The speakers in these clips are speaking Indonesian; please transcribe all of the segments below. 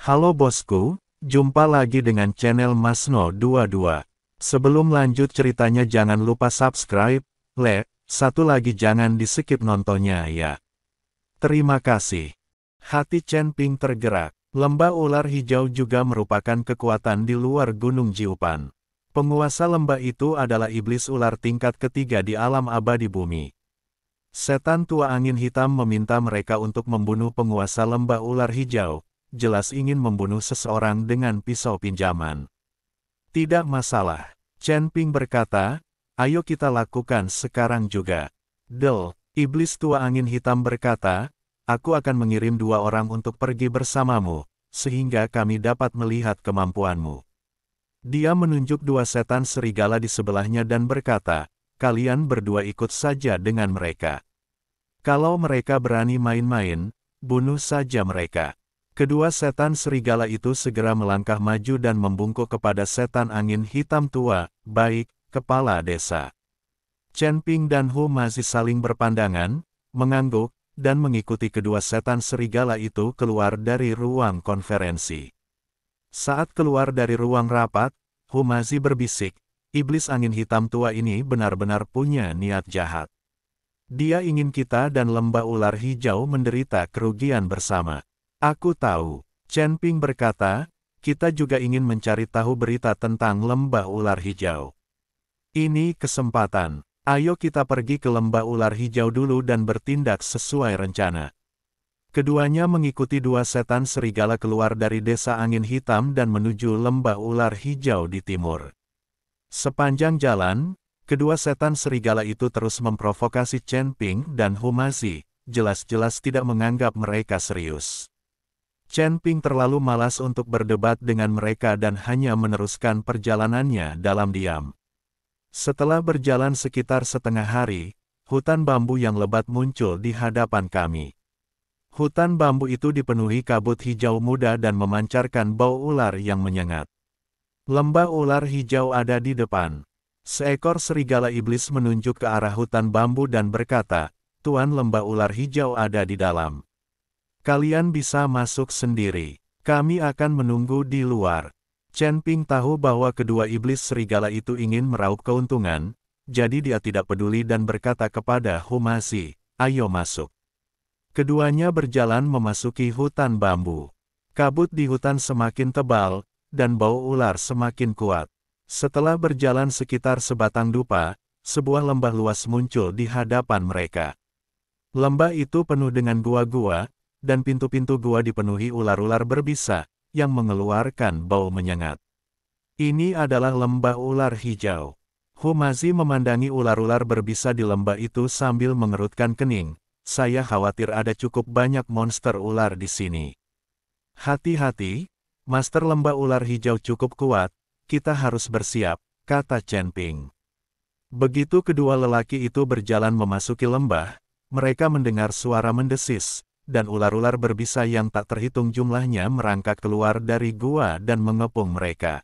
Halo bosku, jumpa lagi dengan channel Masno22. Sebelum lanjut ceritanya jangan lupa subscribe, satu lagi jangan di-skip nontonnya ya. Terima kasih. Hati Chen Ping tergerak. Lembah ular hijau juga merupakan kekuatan di luar Gunung Jiupan. Penguasa lembah itu adalah iblis ular tingkat ketiga di alam abadi bumi. Setan tua angin hitam meminta mereka untuk membunuh penguasa lembah ular hijau. Jelas ingin membunuh seseorang dengan pisau pinjaman. Tidak masalah. Chen Ping berkata, ayo kita lakukan sekarang juga. Iblis tua angin hitam berkata, aku akan mengirim 2 orang untuk pergi bersamamu, sehingga kami dapat melihat kemampuanmu. Dia menunjuk 2 setan serigala di sebelahnya dan berkata, kalian berdua ikut saja dengan mereka. Kalau mereka berani main-main, bunuh saja mereka. Kedua setan serigala itu segera melangkah maju dan membungkuk kepada setan angin hitam tua, baik, kepala desa. Chen Ping dan Hu masih saling berpandangan, mengangguk, dan mengikuti kedua setan serigala itu keluar dari ruang konferensi. Saat keluar dari ruang rapat, Hu masih berbisik, iblis angin hitam tua ini benar-benar punya niat jahat. Dia ingin kita dan lembah ular hijau menderita kerugian bersama. Aku tahu, Chen Ping berkata, kita juga ingin mencari tahu berita tentang lembah ular hijau. Ini kesempatan, ayo kita pergi ke lembah ular hijau dulu dan bertindak sesuai rencana. Keduanya mengikuti 2 setan serigala keluar dari desa angin hitam dan menuju lembah ular hijau di timur. Sepanjang jalan, kedua setan serigala itu terus memprovokasi Chen Ping dan Hu Mazi, jelas-jelas tidak menganggap mereka serius. Chen Ping terlalu malas untuk berdebat dengan mereka dan hanya meneruskan perjalanannya dalam diam. Setelah berjalan sekitar setengah hari, hutan bambu yang lebat muncul di hadapan kami. Hutan bambu itu dipenuhi kabut hijau muda dan memancarkan bau ular yang menyengat. Lembah ular hijau ada di depan. Seekor serigala iblis menunjuk ke arah hutan bambu dan berkata, Tuan lembah ular hijau ada di dalam. Kalian bisa masuk sendiri. Kami akan menunggu di luar. Chen Ping tahu bahwa kedua iblis serigala itu ingin meraup keuntungan, jadi dia tidak peduli dan berkata kepada Hu Mazi, ayo masuk. Keduanya berjalan memasuki hutan bambu. Kabut di hutan semakin tebal, dan bau ular semakin kuat. Setelah berjalan sekitar sebatang dupa, sebuah lembah luas muncul di hadapan mereka. Lembah itu penuh dengan gua-gua, dan pintu-pintu gua dipenuhi ular-ular berbisa, yang mengeluarkan bau menyengat. Ini adalah lembah ular hijau. Hu Mazi memandangi ular-ular berbisa di lembah itu sambil mengerutkan kening. Saya khawatir ada cukup banyak monster ular di sini. Hati-hati, master lembah ular hijau cukup kuat, kita harus bersiap, kata Chen Ping. Begitu kedua lelaki itu berjalan memasuki lembah, mereka mendengar suara mendesis, dan ular-ular berbisa yang tak terhitung jumlahnya merangkak keluar dari gua dan mengepung mereka.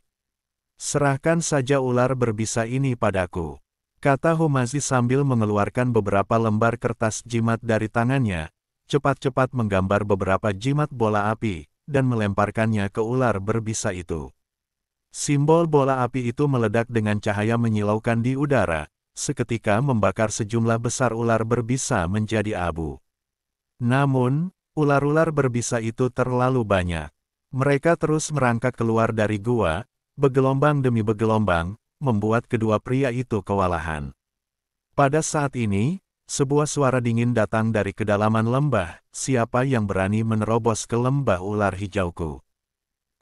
Serahkan saja ular berbisa ini padaku, kata Hu Mazi sambil mengeluarkan beberapa lembar kertas jimat dari tangannya, cepat-cepat menggambar beberapa jimat bola api, dan melemparkannya ke ular berbisa itu. Simbol bola api itu meledak dengan cahaya menyilaukan di udara, seketika membakar sejumlah besar ular berbisa menjadi abu. Namun, ular-ular berbisa itu terlalu banyak. Mereka terus merangkak keluar dari gua, bergelombang demi bergelombang, membuat kedua pria itu kewalahan. Pada saat ini, sebuah suara dingin datang dari kedalaman lembah, siapa yang berani menerobos ke lembah ular hijauku.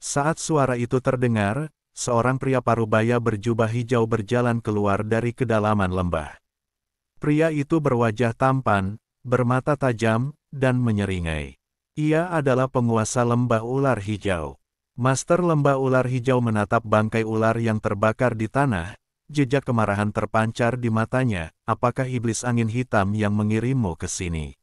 Saat suara itu terdengar, seorang pria parubaya berjubah hijau berjalan keluar dari kedalaman lembah. Pria itu berwajah tampan, bermata tajam, dan menyeringai. Ia adalah penguasa lembah ular hijau. Master lembah ular hijau menatap bangkai ular yang terbakar di tanah, jejak kemarahan terpancar di matanya, apakah iblis angin hitam yang mengirimmu ke sini?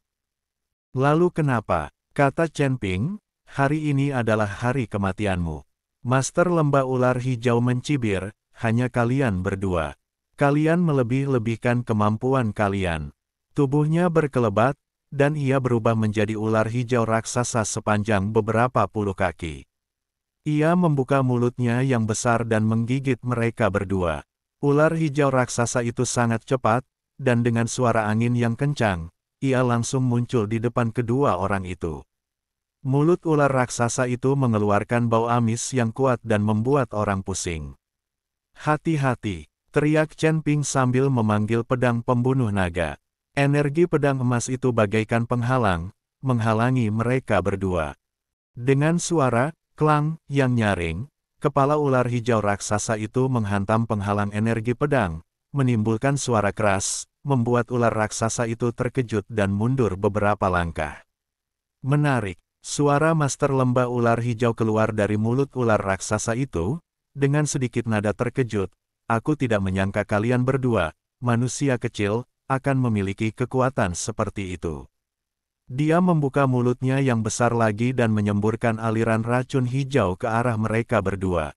Lalu kenapa? Kata Chen Ping, hari ini adalah hari kematianmu. Master lembah ular hijau mencibir, hanya kalian berdua. Kalian melebih-lebihkan kemampuan kalian. Tubuhnya berkelebat, dan ia berubah menjadi ular hijau raksasa sepanjang beberapa puluh kaki. Ia membuka mulutnya yang besar dan menggigit mereka berdua. Ular hijau raksasa itu sangat cepat, dan dengan suara angin yang kencang, ia langsung muncul di depan kedua orang itu. Mulut ular raksasa itu mengeluarkan bau amis yang kuat dan membuat orang pusing. "Hati-hati!" teriak Chen Ping sambil memanggil pedang pembunuh naga. Energi pedang emas itu bagaikan penghalang, menghalangi mereka berdua. Dengan suara klang yang nyaring, kepala ular hijau raksasa itu menghantam penghalang energi pedang, menimbulkan suara keras, membuat ular raksasa itu terkejut dan mundur beberapa langkah. Menarik, suara master lembah ular hijau keluar dari mulut ular raksasa itu, dengan sedikit nada terkejut. "Aku tidak menyangka kalian berdua, manusia kecil, akan memiliki kekuatan seperti itu." Dia membuka mulutnya yang besar lagi dan menyemburkan aliran racun hijau ke arah mereka berdua.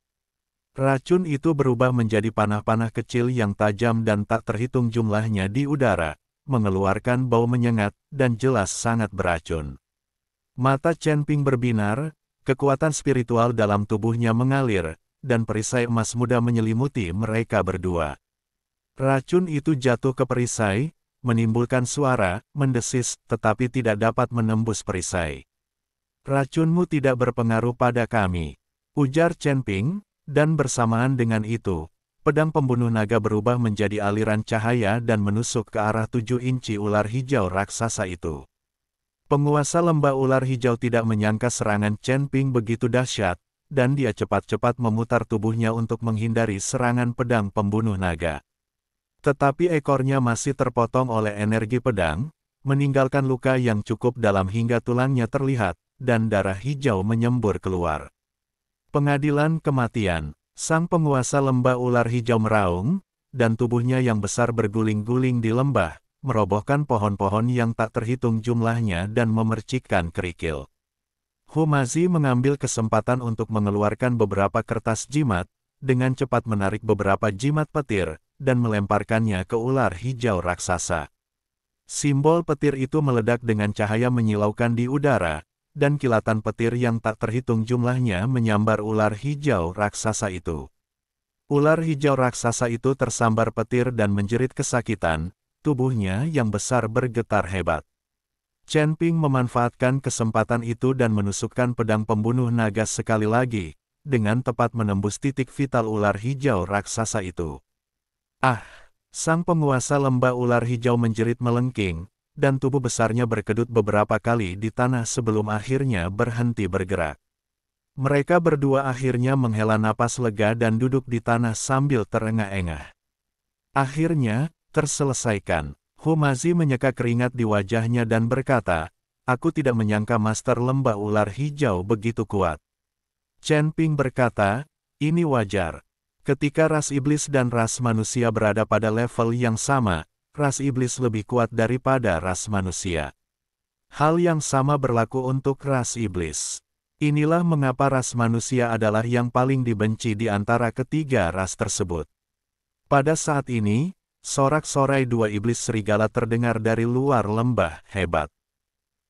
Racun itu berubah menjadi panah-panah kecil yang tajam dan tak terhitung jumlahnya di udara, mengeluarkan bau menyengat dan jelas sangat beracun. Mata Chen Ping berbinar, kekuatan spiritual dalam tubuhnya mengalir, dan perisai emas muda menyelimuti mereka berdua. Racun itu jatuh ke perisai, menimbulkan suara, mendesis, tetapi tidak dapat menembus perisai. "Racunmu tidak berpengaruh pada kami," ujar Chen Ping, dan bersamaan dengan itu, pedang pembunuh naga berubah menjadi aliran cahaya dan menusuk ke arah 7 inci ular hijau raksasa itu. Penguasa lembah ular hijau tidak menyangka serangan Chen Ping begitu dahsyat, dan dia cepat-cepat memutar tubuhnya untuk menghindari serangan pedang pembunuh naga. Tetapi ekornya masih terpotong oleh energi pedang, meninggalkan luka yang cukup dalam hingga tulangnya terlihat, dan darah hijau menyembur keluar. "Pengadilan kematian." Sang penguasa lembah ular hijau meraung, dan tubuhnya yang besar berguling-guling di lembah, merobohkan pohon-pohon yang tak terhitung jumlahnya dan memercikkan kerikil. Humazi mengambil kesempatan untuk mengeluarkan beberapa kertas jimat, dengan cepat menarik beberapa jimat petir, dan melemparkannya ke ular hijau raksasa. Simbol petir itu meledak dengan cahaya menyilaukan di udara, dan kilatan petir yang tak terhitung jumlahnya menyambar ular hijau raksasa itu. Ular hijau raksasa itu tersambar petir dan menjerit kesakitan, tubuhnya yang besar bergetar hebat. Chen Ping memanfaatkan kesempatan itu dan menusukkan pedang pembunuh naga sekali lagi, dengan tepat menembus titik vital ular hijau raksasa itu. "Ah!" Sang penguasa lembah ular hijau menjerit melengking, dan tubuh besarnya berkedut beberapa kali di tanah sebelum akhirnya berhenti bergerak. Mereka berdua akhirnya menghela napas lega dan duduk di tanah sambil terengah-engah. Akhirnya, terselesaikan. Humazi menyeka keringat di wajahnya dan berkata, "Aku tidak menyangka master lembah ular hijau begitu kuat." Chen Ping berkata, "Ini wajar. Ketika ras iblis dan ras manusia berada pada level yang sama, ras iblis lebih kuat daripada ras manusia. Hal yang sama berlaku untuk ras iblis. Inilah mengapa ras manusia adalah yang paling dibenci di antara ketiga ras tersebut." Pada saat ini, sorak-sorai dua iblis serigala terdengar dari luar lembah. "Hebat.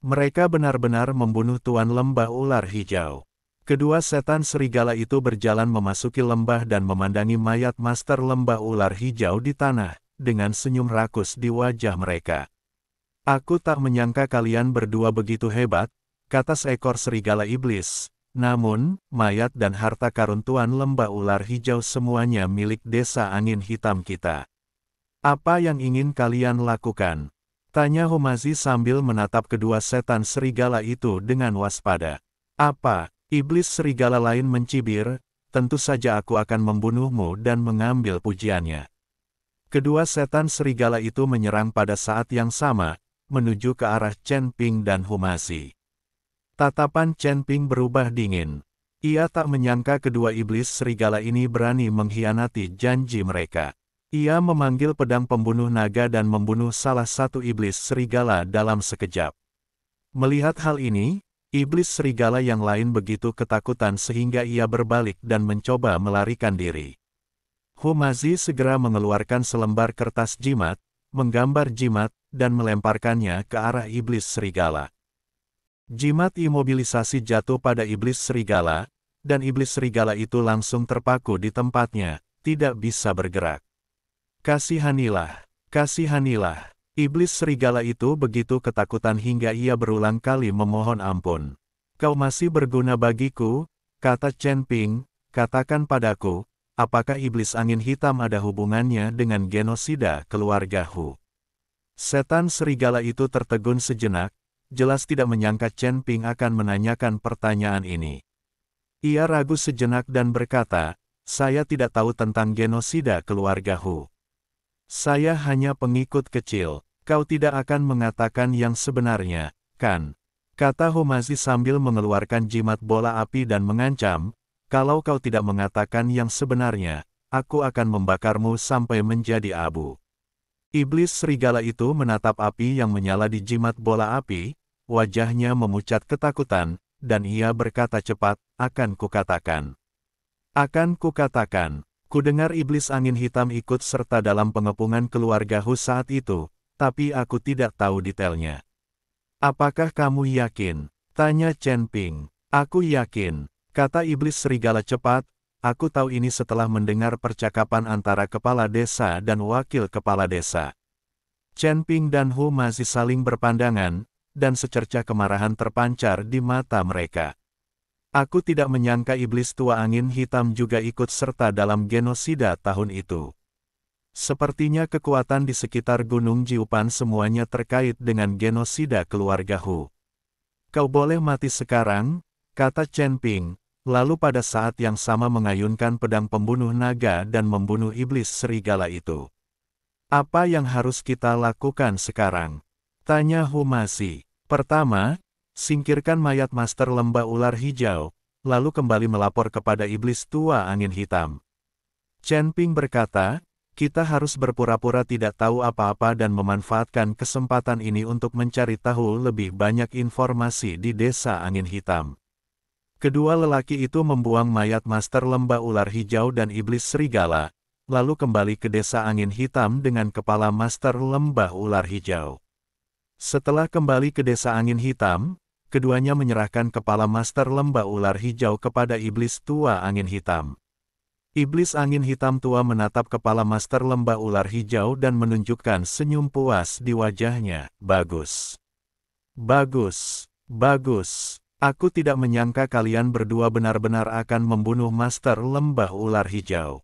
Mereka benar-benar membunuh tuan lembah ular hijau." Kedua setan serigala itu berjalan memasuki lembah dan memandangi mayat master lembah ular hijau di tanah, dengan senyum rakus di wajah mereka. "Aku tak menyangka kalian berdua begitu hebat," kata seekor serigala iblis. "Namun, mayat dan harta karun tuan lembah ular hijau semuanya milik desa angin hitam kita. Apa yang ingin kalian lakukan?" tanya Humazi sambil menatap kedua setan serigala itu dengan waspada. "Apa?" Iblis serigala lain mencibir, "Tentu saja aku akan membunuhmu dan mengambil pujiannya." Kedua setan serigala itu menyerang pada saat yang sama, menuju ke arah Chen Ping dan Humazi. Tatapan Chen Ping berubah dingin. Ia tak menyangka kedua iblis serigala ini berani mengkhianati janji mereka. Ia memanggil pedang pembunuh naga dan membunuh salah satu iblis serigala dalam sekejap. Melihat hal ini, iblis serigala yang lain begitu ketakutan sehingga ia berbalik dan mencoba melarikan diri. Humazi segera mengeluarkan selembar kertas jimat, menggambar jimat, dan melemparkannya ke arah iblis serigala. Jimat imobilisasi jatuh pada iblis serigala, dan iblis serigala itu langsung terpaku di tempatnya, tidak bisa bergerak. Kasihanilah, kasihanilah. Iblis serigala itu begitu ketakutan hingga ia berulang kali memohon ampun. Kau masih berguna bagiku, kata Chen Ping, katakan padaku, apakah iblis angin hitam ada hubungannya dengan genosida keluarga Hu? Setan serigala itu tertegun sejenak, jelas tidak menyangka Chen Ping akan menanyakan pertanyaan ini. Ia ragu sejenak dan berkata, saya tidak tahu tentang genosida keluarga Hu. Saya hanya pengikut kecil, kau tidak akan mengatakan yang sebenarnya, kan? Kata Humazi sambil mengeluarkan jimat bola api dan mengancam, kalau kau tidak mengatakan yang sebenarnya, aku akan membakarmu sampai menjadi abu. Iblis serigala itu menatap api yang menyala di jimat bola api, wajahnya memucat ketakutan, dan ia berkata cepat, akan kukatakan. Akan kukatakan, kudengar iblis angin hitam ikut serta dalam pengepungan keluarga Hu saat itu, tapi aku tidak tahu detailnya. Apakah kamu yakin? Tanya Chen Ping. Aku yakin, kata iblis serigala cepat, aku tahu ini setelah mendengar percakapan antara kepala desa dan wakil kepala desa. Chen Ping dan Hu masih saling berpandangan, dan secercah kemarahan terpancar di mata mereka. Aku tidak menyangka iblis tua angin hitam juga ikut serta dalam genosida tahun itu. Sepertinya kekuatan di sekitar Gunung Jiupan semuanya terkait dengan genosida keluarga Hu. Kau boleh mati sekarang, kata Chen Ping, lalu pada saat yang sama mengayunkan pedang pembunuh naga dan membunuh iblis serigala itu. Apa yang harus kita lakukan sekarang? Tanya Humazi. Pertama, singkirkan mayat Master Lembah Ular Hijau, lalu kembali melapor kepada iblis tua angin hitam. Chen Ping berkata, kita harus berpura-pura tidak tahu apa-apa dan memanfaatkan kesempatan ini untuk mencari tahu lebih banyak informasi di desa angin hitam. Kedua lelaki itu membuang mayat Master Lembah Ular Hijau dan iblis serigala, lalu kembali ke desa angin hitam dengan kepala Master Lembah Ular Hijau. Setelah kembali ke desa angin hitam, keduanya menyerahkan kepala Master Lembah Ular Hijau kepada iblis tua angin hitam. Iblis angin hitam tua menatap kepala Master Lembah Ular Hijau dan menunjukkan senyum puas di wajahnya. Bagus. Bagus. Bagus. Aku tidak menyangka kalian berdua benar-benar akan membunuh Master Lembah Ular Hijau.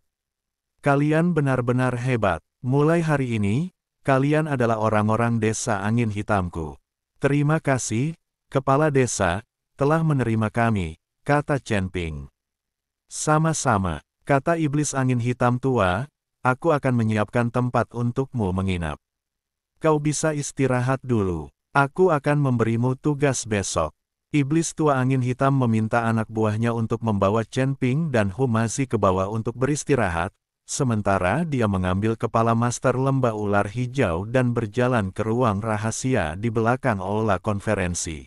Kalian benar-benar hebat. Mulai hari ini, kalian adalah orang-orang desa angin hitamku. Terima kasih, Kepala Desa, telah menerima kami, kata Chen Ping. Sama-sama. Kata iblis angin hitam tua, aku akan menyiapkan tempat untukmu menginap. Kau bisa istirahat dulu. Aku akan memberimu tugas besok. Iblis tua angin hitam meminta anak buahnya untuk membawa Chen Ping dan Humazi ke bawah untuk beristirahat, sementara dia mengambil kepala Master Lembah Ular Hijau dan berjalan ke ruang rahasia di belakang aula konferensi.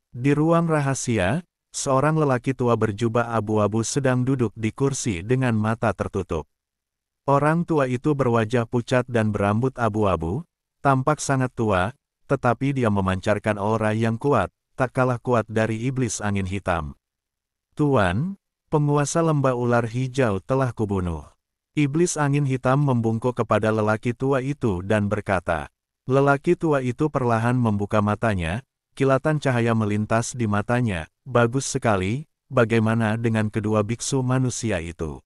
Di ruang rahasia, seorang lelaki tua berjubah abu-abu sedang duduk di kursi dengan mata tertutup. Orang tua itu berwajah pucat dan berambut abu-abu, tampak sangat tua, tetapi dia memancarkan aura yang kuat, tak kalah kuat dari iblis angin hitam. Tuan, penguasa Lembah Ular Hijau telah kubunuh. Iblis angin hitam membungkuk kepada lelaki tua itu dan berkata. Lelaki tua itu perlahan membuka matanya, kilatan cahaya melintas di matanya. Bagus sekali, bagaimana dengan kedua biksu manusia itu?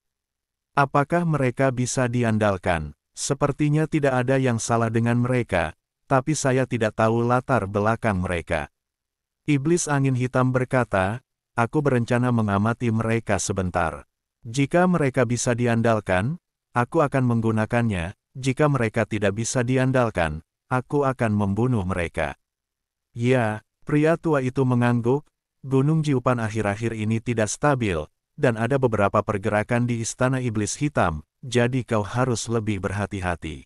Apakah mereka bisa diandalkan? Sepertinya tidak ada yang salah dengan mereka, tapi saya tidak tahu latar belakang mereka. Iblis angin hitam berkata, aku berencana mengamati mereka sebentar. Jika mereka bisa diandalkan, aku akan menggunakannya. Jika mereka tidak bisa diandalkan, aku akan membunuh mereka. Ya, pria tua itu mengangguk. Gunung Jiupan akhir-akhir ini tidak stabil, dan ada beberapa pergerakan di Istana Iblis Hitam, jadi kau harus lebih berhati-hati.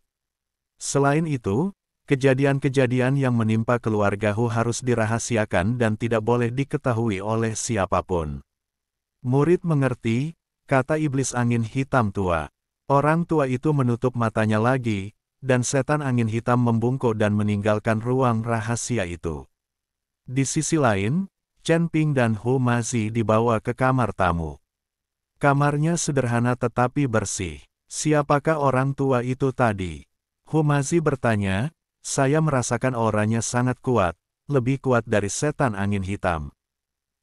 Selain itu, kejadian-kejadian yang menimpa keluarga Hu harus dirahasiakan dan tidak boleh diketahui oleh siapapun. Murid mengerti, kata Iblis Angin Hitam tua. Orang tua itu menutup matanya lagi, dan setan angin hitam membungkuk dan meninggalkan ruang rahasia itu. Di sisi lain, Chen Ping dan Hu Mazi dibawa ke kamar tamu. Kamarnya sederhana tetapi bersih. Siapakah orang tua itu tadi? Hu Mazi bertanya. Saya merasakan auranya sangat kuat, lebih kuat dari setan angin hitam.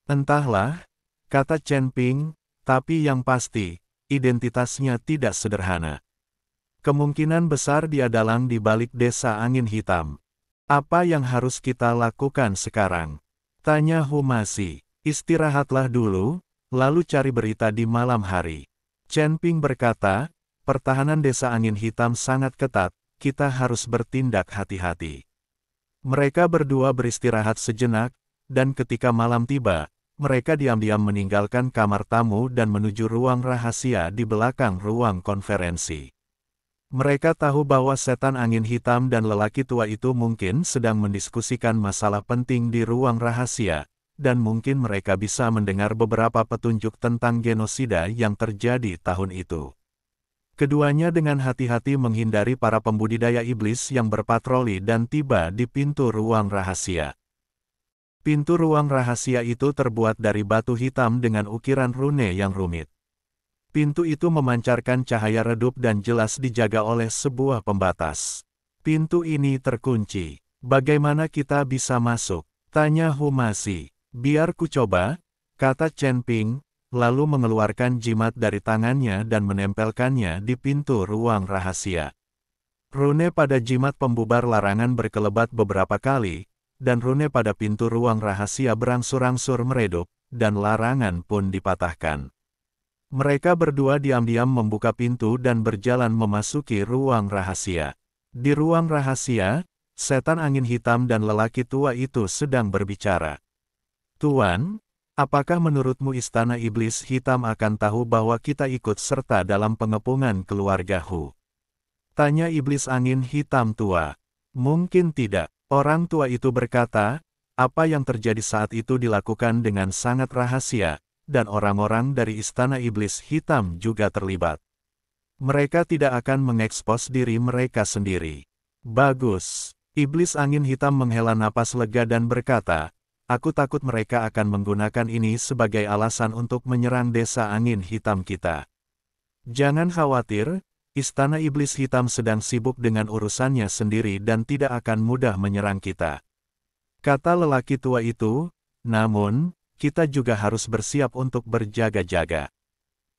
Entahlah, kata Chen Ping, tapi yang pasti, identitasnya tidak sederhana. Kemungkinan besar dia dalang di balik desa angin hitam. Apa yang harus kita lakukan sekarang? Tanya Hu Mazi. Istirahatlah dulu, lalu cari berita di malam hari. Chen Ping berkata, pertahanan desa angin hitam sangat ketat, kita harus bertindak hati-hati. Mereka berdua beristirahat sejenak, dan ketika malam tiba, mereka diam-diam meninggalkan kamar tamu dan menuju ruang rahasia di belakang ruang konferensi. Mereka tahu bahwa setan angin hitam dan lelaki tua itu mungkin sedang mendiskusikan masalah penting di ruang rahasia, dan mungkin mereka bisa mendengar beberapa petunjuk tentang genosida yang terjadi tahun itu. Keduanya dengan hati-hati menghindari para pembudidaya iblis yang berpatroli dan tiba di pintu ruang rahasia. Pintu ruang rahasia itu terbuat dari batu hitam dengan ukiran rune yang rumit. Pintu itu memancarkan cahaya redup dan jelas dijaga oleh sebuah pembatas. Pintu ini terkunci. Bagaimana kita bisa masuk? Tanya Hu Mazi. Biar ku coba, kata Chen Ping, lalu mengeluarkan jimat dari tangannya dan menempelkannya di pintu ruang rahasia. Rune pada jimat pembubar larangan berkelebat beberapa kali, dan rune pada pintu ruang rahasia berangsur-angsur meredup, dan larangan pun dipatahkan. Mereka berdua diam-diam membuka pintu dan berjalan memasuki ruang rahasia. Di ruang rahasia, setan angin hitam dan lelaki tua itu sedang berbicara. Tuan, apakah menurutmu Istana Iblis Hitam akan tahu bahwa kita ikut serta dalam pengepungan keluarga Hu? Tanya Iblis Angin Hitam tua. Mungkin tidak. Orang tua itu berkata, apa yang terjadi saat itu dilakukan dengan sangat rahasia, dan orang-orang dari Istana Iblis Hitam juga terlibat. Mereka tidak akan mengekspos diri mereka sendiri. Bagus. Iblis Angin Hitam menghela napas lega dan berkata, aku takut mereka akan menggunakan ini sebagai alasan untuk menyerang desa angin hitam kita. Jangan khawatir, Istana Iblis Hitam sedang sibuk dengan urusannya sendiri dan tidak akan mudah menyerang kita. Kata lelaki tua itu, namun, kita juga harus bersiap untuk berjaga-jaga.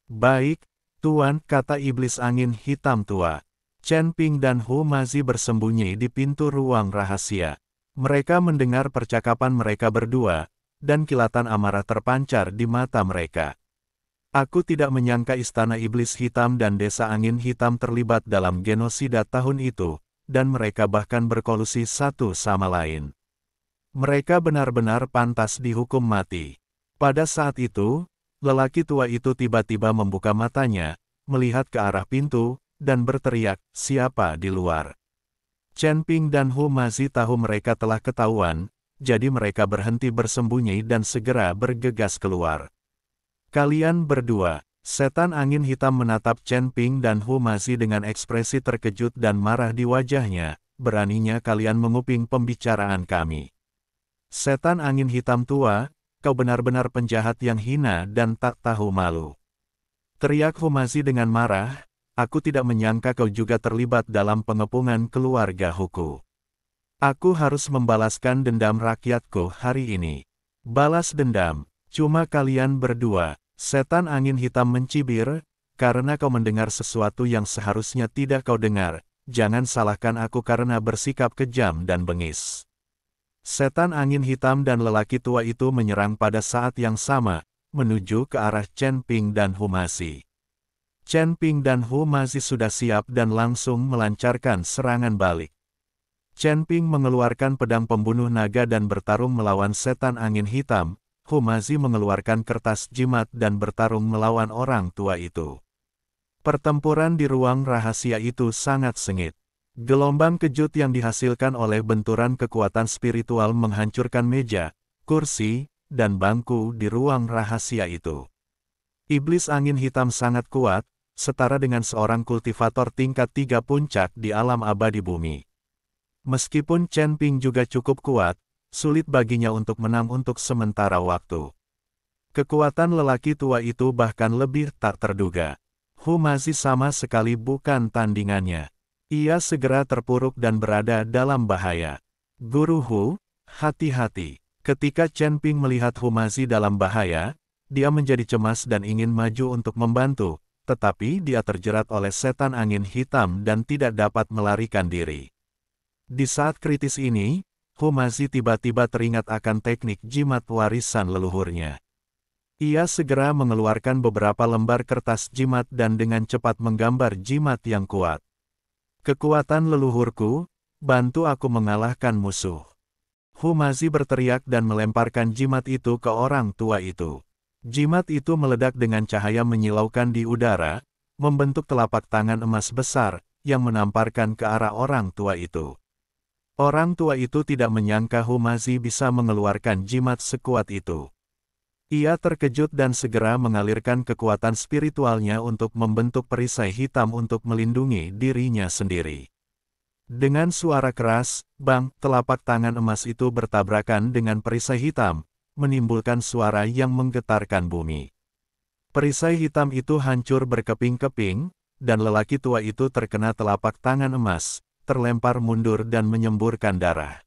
Baik, Tuan, kata Iblis Angin Hitam tua. Chen Ping dan Hu Mazi bersembunyi di pintu ruang rahasia. Mereka mendengar percakapan mereka berdua, dan kilatan amarah terpancar di mata mereka. Aku tidak menyangka Istana Iblis Hitam dan Desa Angin Hitam terlibat dalam genosida tahun itu, dan mereka bahkan berkolusi satu sama lain. Mereka benar-benar pantas dihukum mati. Pada saat itu, lelaki tua itu tiba-tiba membuka matanya, melihat ke arah pintu, dan berteriak, siapa di luar? Chen Ping dan Hu Mazi tahu mereka telah ketahuan, jadi mereka berhenti bersembunyi dan segera bergegas keluar. Kalian berdua, setan angin hitam menatap Chen Ping dan Hu Mazi dengan ekspresi terkejut dan marah di wajahnya, beraninya kalian menguping pembicaraan kami. Setan angin hitam tua, kau benar-benar penjahat yang hina dan tak tahu malu. Teriak Hu Mazi dengan marah. Aku tidak menyangka kau juga terlibat dalam pengepungan keluarga Huku. Aku harus membalaskan dendam rakyatku hari ini. Balas dendam, cuma kalian berdua, setan angin hitam mencibir, karena kau mendengar sesuatu yang seharusnya tidak kau dengar, jangan salahkan aku karena bersikap kejam dan bengis. Setan angin hitam dan lelaki tua itu menyerang pada saat yang sama, menuju ke arah Chen Ping dan Hu Mazi. Chen Ping dan Hu Mazi sudah siap dan langsung melancarkan serangan balik. Chen Ping mengeluarkan pedang pembunuh naga dan bertarung melawan setan angin hitam, Hu Mazi mengeluarkan kertas jimat dan bertarung melawan orang tua itu. Pertempuran di ruang rahasia itu sangat sengit. Gelombang kejut yang dihasilkan oleh benturan kekuatan spiritual menghancurkan meja, kursi, dan bangku di ruang rahasia itu. Iblis angin hitam sangat kuat, setara dengan seorang kultivator tingkat 3 puncak di alam abadi bumi. Meskipun Chen Ping juga cukup kuat, sulit baginya untuk menang untuk sementara waktu. Kekuatan lelaki tua itu bahkan lebih tak terduga. Humazi sama sekali bukan tandingannya. Ia segera terpuruk dan berada dalam bahaya. Guru Hu, hati-hati. Ketika Chen Ping melihat Humazi dalam bahaya, dia menjadi cemas dan ingin maju untuk membantu, tetapi dia terjerat oleh setan angin hitam dan tidak dapat melarikan diri. Di saat kritis ini, Humazi tiba-tiba teringat akan teknik jimat warisan leluhurnya. Ia segera mengeluarkan beberapa lembar kertas jimat dan dengan cepat menggambar jimat yang kuat. Kekuatan leluhurku, bantu aku mengalahkan musuh. Humazi berteriak dan melemparkan jimat itu ke orang tua itu. Jimat itu meledak dengan cahaya menyilaukan di udara, membentuk telapak tangan emas besar, yang menamparkan ke arah orang tua itu. Orang tua itu tidak menyangka Humazi bisa mengeluarkan jimat sekuat itu. Ia terkejut dan segera mengalirkan kekuatan spiritualnya untuk membentuk perisai hitam untuk melindungi dirinya sendiri. Dengan suara keras, bang, telapak tangan emas itu bertabrakan dengan perisai hitam, menimbulkan suara yang menggetarkan bumi. Perisai hitam itu hancur berkeping-keping, dan lelaki tua itu terkena telapak tangan emas, terlempar mundur dan menyemburkan darah.